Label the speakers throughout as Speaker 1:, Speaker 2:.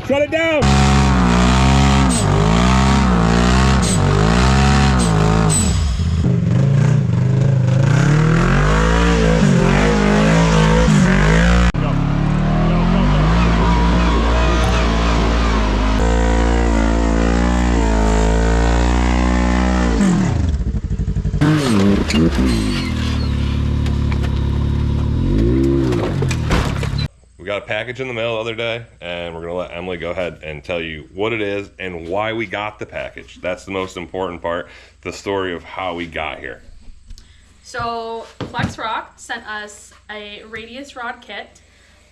Speaker 1: Shut it down! We got a package in the mail the other day, and we're going to let Emily go ahead and tell you what it is and why we got the package. That's the most important part, the story of how we got here.
Speaker 2: So Flex Rock sent us a Radious rod kit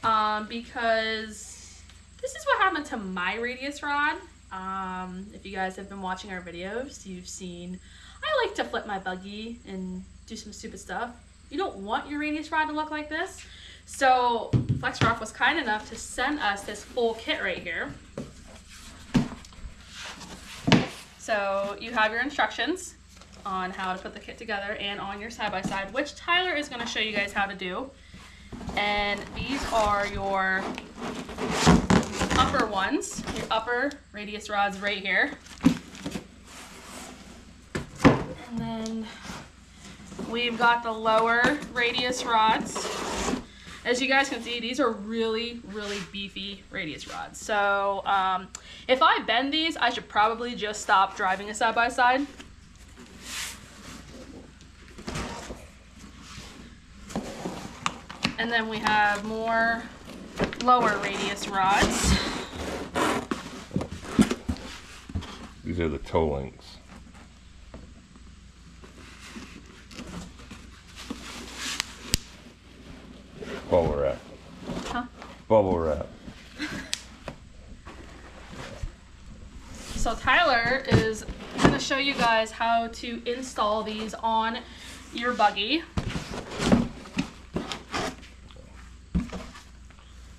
Speaker 2: because this is what happened to my Radious rod. If you guys have been watching our videos, you've seen I like to flip my buggy and do some stupid stuff. You don't want your Radious rod to look like this. So Flex Rock was kind enough to send us this full kit right here. So you have your instructions on how to put the kit together and on your side-by-side, which Tyler is going to show you guys how to do. And these are your upper ones, your upper Radious rods right here. And then we've got the lower Radious rods. As you guys can see, these are really, really beefy Radious rods. So if I bend these, I should probably just stop driving a side-by-side. And then we have more lower Radious rods.
Speaker 1: These are the toe links. Bubble wrap.
Speaker 2: Huh?
Speaker 1: Bubble wrap.
Speaker 2: So Tyler is going to show you guys how to install these on your buggy.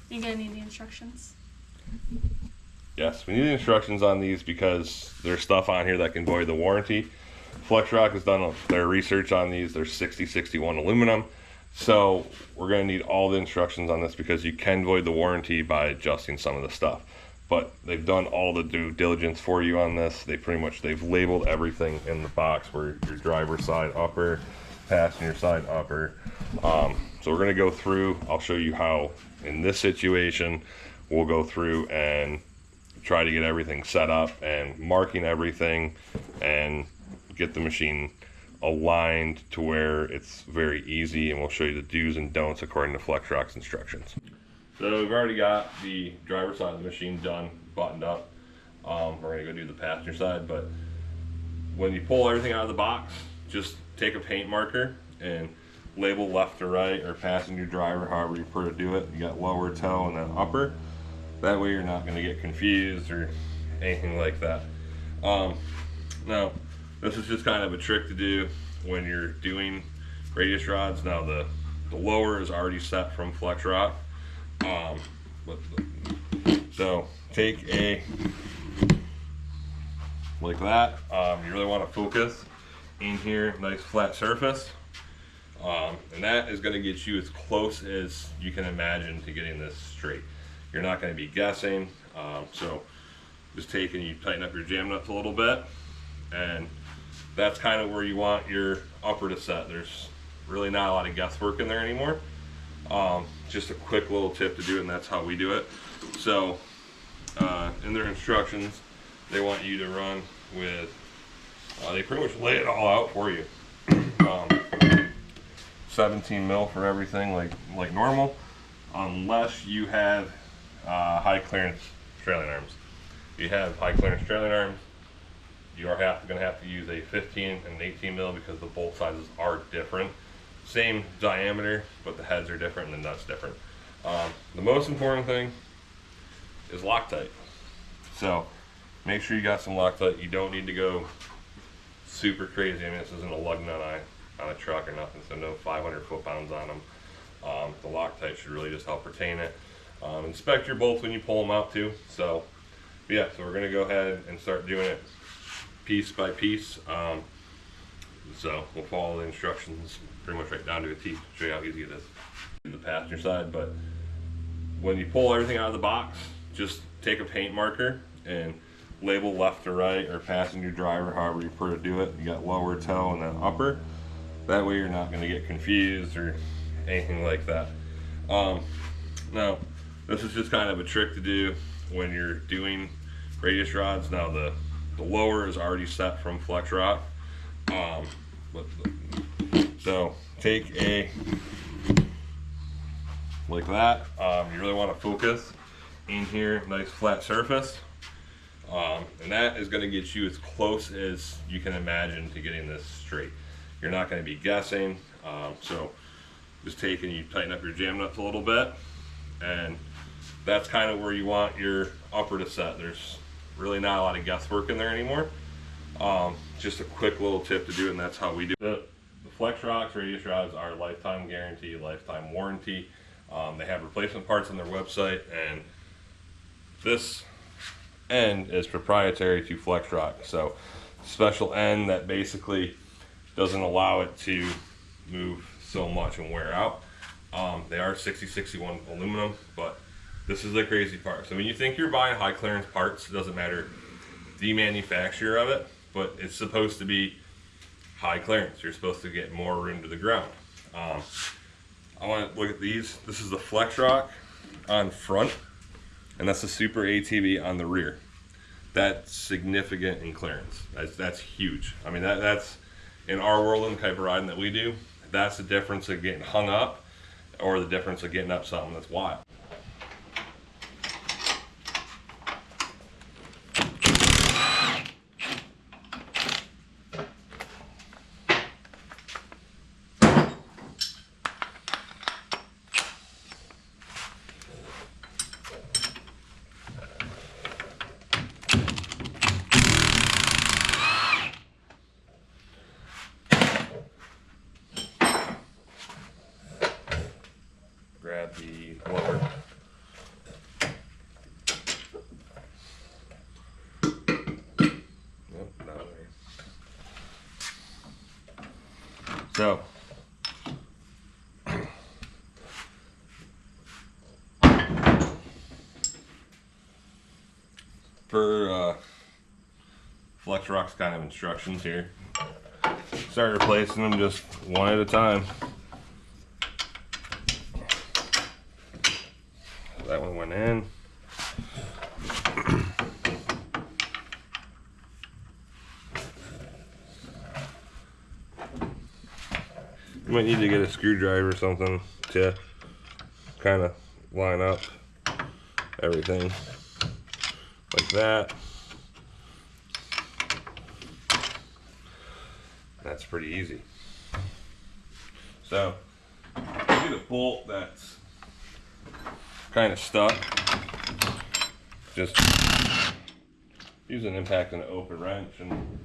Speaker 2: You gonna need the instructions?
Speaker 1: Yes, we need the instructions on these because there's stuff on here that can void the warranty. Flex Rock has done their research on these. They're 6061 aluminum. So we're going to need all the instructions on this because you can void the warranty by adjusting some of the stuff. But they've done all the due diligence for you on this. They've labeled everything in the box where your driver's side upper, passenger side upper. So we're going to go through. I'll show you how in this situation we'll go through and try to get everything set up and marking everything and get the machine aligned to where it's very easy, and we'll show you the do's and don'ts according to Flex Rock's instructions. So we've already got the driver's side of the machine done, buttoned up. We're going to go do the passenger side, but when you pull everything out of the box, just take a paint marker and label left to right or passenger driver, however you prefer to do it. You got lower toe and then upper. That way you're not going to get confused or anything like that. Now, this is just kind of a trick to do when you're doing Radious rods. Now the lower is already set from Flex Rock. So take a, like that. You really want to focus in here, nice flat surface. And that is going to get you as close as you can imagine to getting this straight. You're not going to be guessing. So just taking, you tighten up your jam nuts a little bit, and that's kind of where you want your upper to set. There's really not a lot of guesswork in there anymore. Just a quick little tip to do it, and that's how we do it. So in their instructions, they want you to run with, they pretty much lay it all out for you. 17 mil for everything like normal, unless you have high clearance trailing arms. If you have high clearance trailing arms, you are going to have to use a 15 and an 18 mil because the bolt sizes are different. Same diameter, but the heads are different and the nuts different. The most important thing is Loctite. So make sure you got some Loctite. You don't need to go super crazy. I mean, this isn't a lug nut on a truck or nothing, so no 500 foot-pounds on them. The Loctite should really just help retain it. Inspect your bolts when you pull them out too. So yeah, so we're going to go ahead and start doing it piece by piece. So we'll follow the instructions pretty much right down to a T. Show you how easy it is. The passenger side, but when you pull everything out of the box, just take a paint marker and label left to right or passenger driver, however you prefer to do it. You got lower toe and then upper. That way you're not going to get confused or anything like that. Now, this is just kind of a trick to do when you're doing radius rods. Now the lower is already set from Flex Rock. So take a, like that. You really want to focus in here, nice flat surface. And that is going to get you as close as you can imagine to getting this straight. You're not going to be guessing. So just take and you tighten up your jam nuts a little bit, and that's kind of where you want your upper to set. There's really not a lot of guesswork in there anymore. Just a quick little tip to do, and that's how we do it. The Flex Rocks radius rods are lifetime guarantee, lifetime warranty. They have replacement parts on their website, and this end is proprietary to Flex Rock. So special end that basically doesn't allow it to move so much and wear out. They are 6061 aluminum, but this is the crazy part. So when you think you're buying high clearance parts, it doesn't matter the manufacturer of it, but it's supposed to be high clearance. You're supposed to get more room to the ground. I want to look at these. This is the Flex Rock on front, and that's the Super ATV on the rear. That's significant in clearance. That's huge. I mean, that's in our world and the type of riding that we do, that's the difference of getting hung up or the difference of getting up something that's wild. Grab the lower. Nope, not there. So, for Flex Rock's kind of instructions here, start replacing them just one at a time. That one went in. You might need to get a screwdriver or something to kind of line up everything like that. That's pretty easy. So, get a bolt that's kind of stuck. Just use an impact and an open wrench and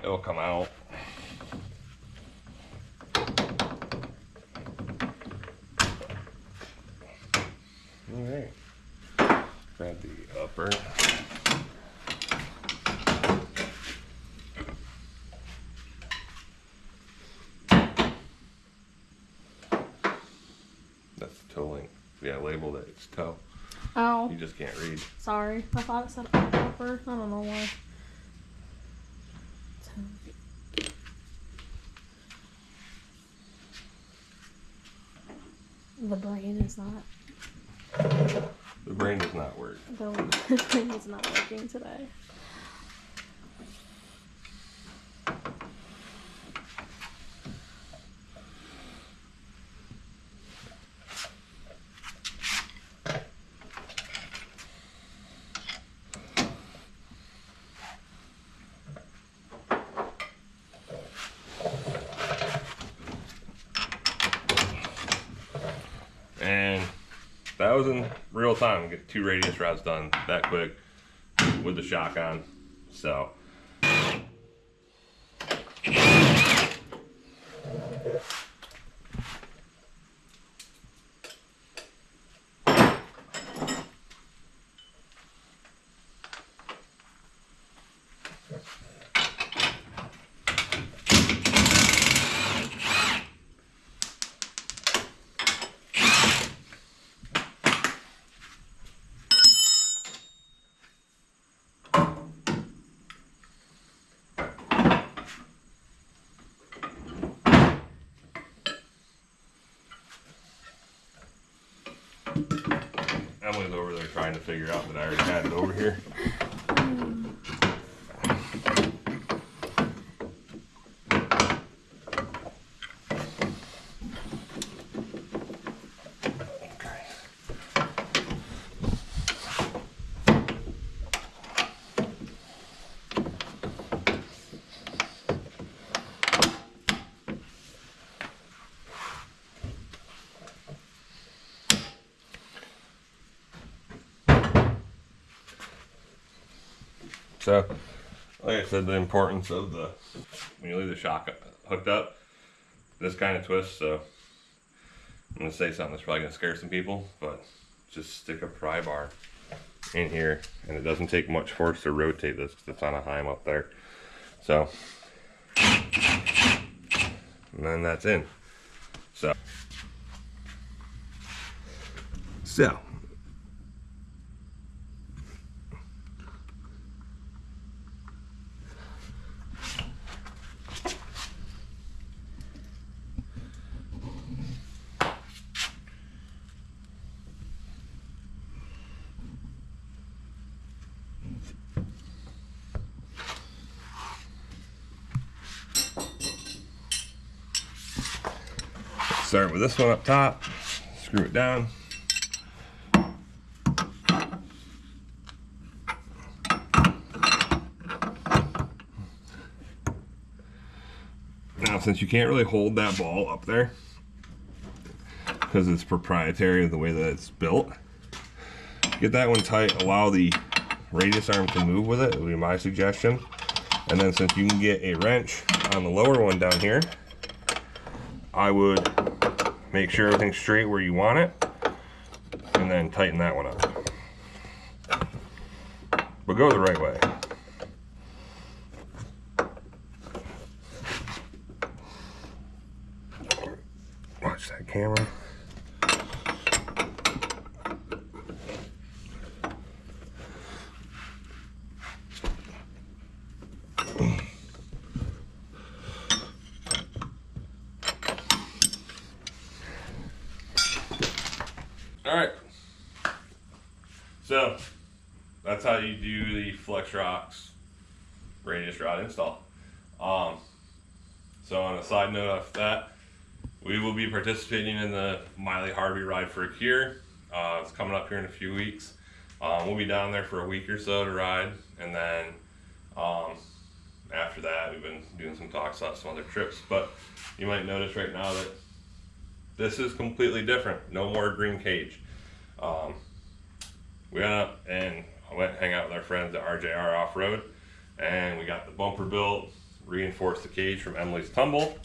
Speaker 1: it'll come out. Alright. Grab the upper. That's the toe length. Yeah, labeled it. It's toe.
Speaker 2: Oh.
Speaker 1: You just can't read.
Speaker 2: Sorry. I thought it said upper. I don't know why. The brain is not.
Speaker 1: The brain does not work.
Speaker 2: The brain is not working today.
Speaker 1: And that was in real time. Get 2 radius rods done that quick with the shock on. So trying to figure out that I already had it over here. So, like I said, the importance of when you leave the shock hooked up, this kind of twist. So, I'm going to say something that's probably going to scare some people, but just stick a pry bar in here, and it doesn't take much force to rotate this because it's on a heim up there. So, and then that's in. So. Start with this one up top, screw it down. Now, since you can't really hold that ball up there, because it's proprietary of the way that it's built, get that one tight, allow the radius arm to move with it, would be my suggestion. And then since you can get a wrench on the lower one down here, I would make sure everything's straight where you want it, and then tighten that one up. But go the right way. Watch that camera. Alright, so that's how you do the FlexRock's radius rod install. So on a side note of that, we will be participating in the Miley Harvey Ride for a Cure. It's coming up here in a few weeks. We'll be down there for a week or so to ride, and then after that we've been doing some talks about some other trips. But you might notice right now that this is completely different. No more green cage. We went up and went and hang out with our friends at RJR Off-Road, and we got the bumper built, reinforced the cage from Emily's Tumble.